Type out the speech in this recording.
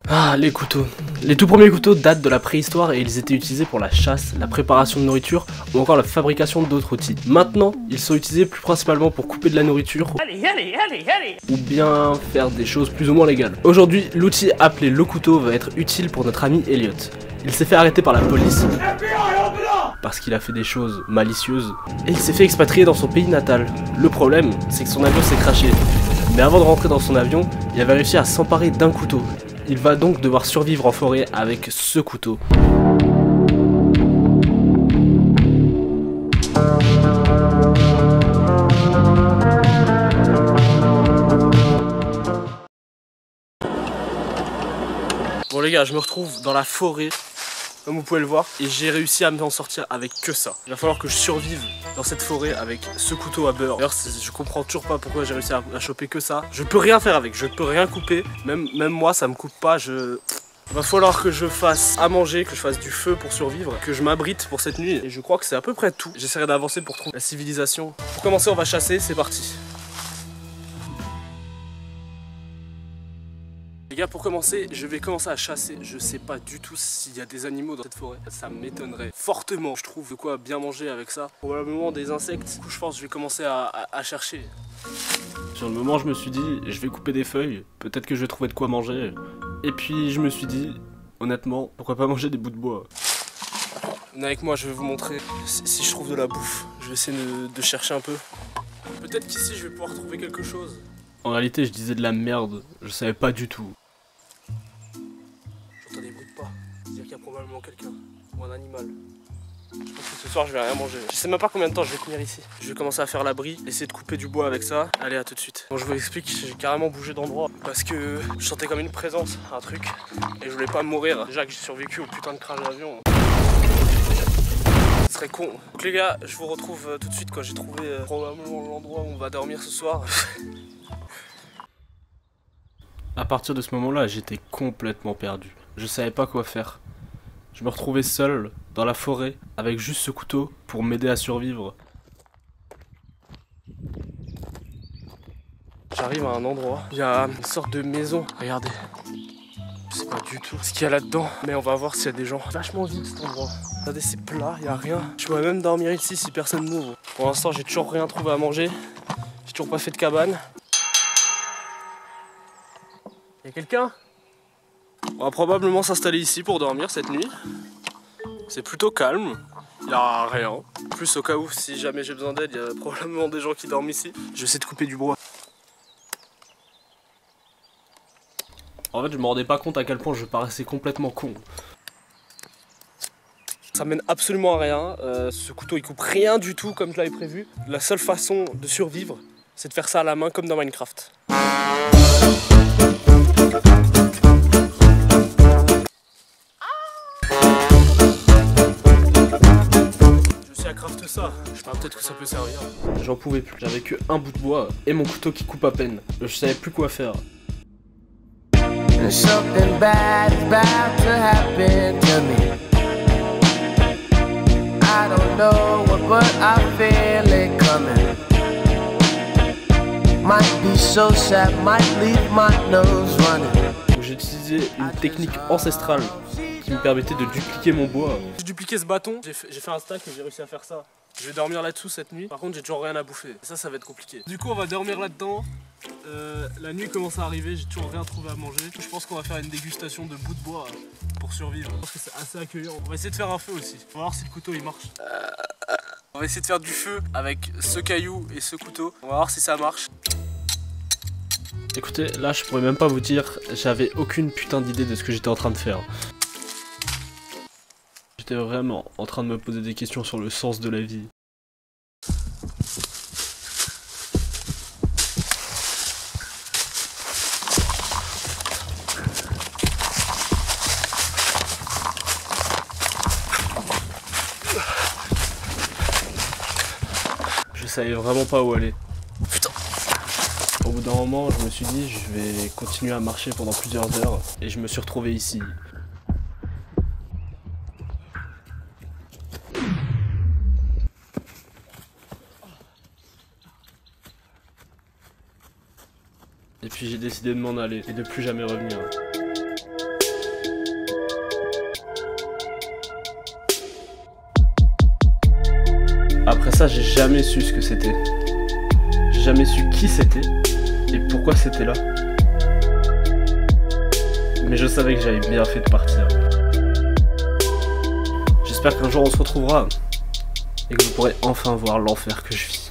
Ah, les couteaux. Les tout premiers couteaux datent de la préhistoire et ils étaient utilisés pour la chasse, la préparation de nourriture ou encore la fabrication d'autres outils. Maintenant, ils sont utilisés plus principalement pour couper de la nourriture ou bien faire des choses plus ou moins légales. Aujourd'hui, l'outil appelé le couteau va être utile pour notre ami Elliot. Il s'est fait arrêter par la police parce qu'il a fait des choses malicieuses et il s'est fait expatrier dans son pays natal. Le problème, c'est que son avion s'est crashé. Mais avant de rentrer dans son avion, il avait réussi à s'emparer d'un couteau. Il va donc devoir survivre en forêt avec ce couteau. Bon les gars, je me retrouve dans la forêt, comme vous pouvez le voir, et j'ai réussi à m'en sortir avec que ça. Il va falloir que je survive dans cette forêt avec ce couteau à beurre. D'ailleurs, je comprends toujours pas pourquoi j'ai réussi à choper que ça. Je peux rien faire avec, je peux rien couper. Même moi, ça me coupe pas. Il va falloir que je fasse à manger, que je fasse du feu pour survivre, que je m'abrite pour cette nuit. Et je crois que c'est à peu près tout. J'essaierai d'avancer pour trouver la civilisation. Pour commencer, on va chasser, c'est parti. Les gars, pour commencer, je vais commencer à chasser. Je sais pas du tout s'il y a des animaux dans cette forêt. Ça m'étonnerait fortement. Je trouve de quoi bien manger avec ça. Probablement des insectes. Du coup, je pense que je vais commencer à chercher. Sur le moment, je me suis dit, je vais couper des feuilles. Peut-être que je vais trouver de quoi manger. Et puis, je me suis dit, honnêtement, pourquoi pas manger des bouts de bois? Venez avec moi, je vais vous montrer si je trouve de la bouffe. Je vais essayer de chercher un peu. Peut-être qu'ici, je vais pouvoir trouver quelque chose. En réalité, je disais de la merde. Je savais pas du tout. Des bruits de pas, c'est-à-dire qu'il y a probablement quelqu'un ou un animal. Je pense que ce soir je vais rien manger. Je sais même pas combien de temps je vais tenir ici. Je vais commencer à faire l'abri, essayer de couper du bois avec ça. Allez, à tout de suite. Bon, je vous explique, j'ai carrément bougé d'endroit parce que je sentais comme une présence, un truc, et je voulais pas mourir. Déjà que j'ai survécu au putain de crash d'avion. Ce serait con. Donc les gars, je vous retrouve tout de suite quand j'ai trouvé probablement l'endroit où on va dormir ce soir. À partir de ce moment-là, j'étais complètement perdu. Je savais pas quoi faire. Je me retrouvais seul dans la forêt avec juste ce couteau pour m'aider à survivre. J'arrive à un endroit, il y a une sorte de maison. Regardez, je sais pas du tout ce qu'il y a là-dedans, mais on va voir s'il y a des gens. Vachement vide cet endroit. Regardez, c'est plat, il y a rien. Je pourrais même dormir ici si personne m'ouvre. Pour l'instant, j'ai toujours rien trouvé à manger. J'ai toujours pas fait de cabane. Y'a quelqu'un? On va probablement s'installer ici pour dormir cette nuit. C'est plutôt calme, il n'y a rien. En plus, au cas où, si jamais j'ai besoin d'aide, il y a probablement des gens qui dorment ici. Je vais essayer de couper du bois. En fait, je me rendais pas compte à quel point je paraissais complètement con. Ça mène absolument à rien. Ce couteau il coupe rien du tout comme je l'avais prévu. La seule façon de survivre, c'est de faire ça à la main comme dans Minecraft. Craft ça, je sais pas, peut-être que ça peut servir. J'en pouvais plus, j'avais que un bout de bois et mon couteau qui coupe à peine. Je savais plus quoi faire. Something bad is about to happen to me. I don't know what, but I feel it coming. Might be so sad, might leave my nose running. J'ai utilisé une technique ancestrale qui me permettait de dupliquer mon bois. J'ai dupliqué ce bâton, j'ai fait un stack et j'ai réussi à faire ça. Je vais dormir là-dessous cette nuit, par contre j'ai toujours rien à bouffer. Et ça va être compliqué. Du coup on va dormir là-dedans. La nuit commence à arriver, j'ai toujours rien trouvé à manger. Je pense qu'on va faire une dégustation de bouts de bois pour survivre. Je pense que c'est assez accueillant. On va essayer de faire un feu aussi. On va voir si le couteau il marche. On va essayer de faire du feu avec ce caillou et ce couteau. On va voir si ça marche. Écoutez, là je pourrais même pas vous dire, j'avais aucune putain d'idée de ce que j'étais en train de faire. J'étais vraiment en train de me poser des questions sur le sens de la vie. Je savais vraiment pas où aller. Putain. Au bout d'un moment, je me suis dit, je vais continuer à marcher pendant plusieurs heures et je me suis retrouvé ici. Et puis j'ai décidé de m'en aller et de plus jamais revenir. Après ça, j'ai jamais su ce que c'était. J'ai jamais su qui c'était et pourquoi c'était là. Mais je savais que j'avais bien fait de partir. J'espère qu'un jour on se retrouvera et que vous pourrez enfin voir l'enfer que je vis.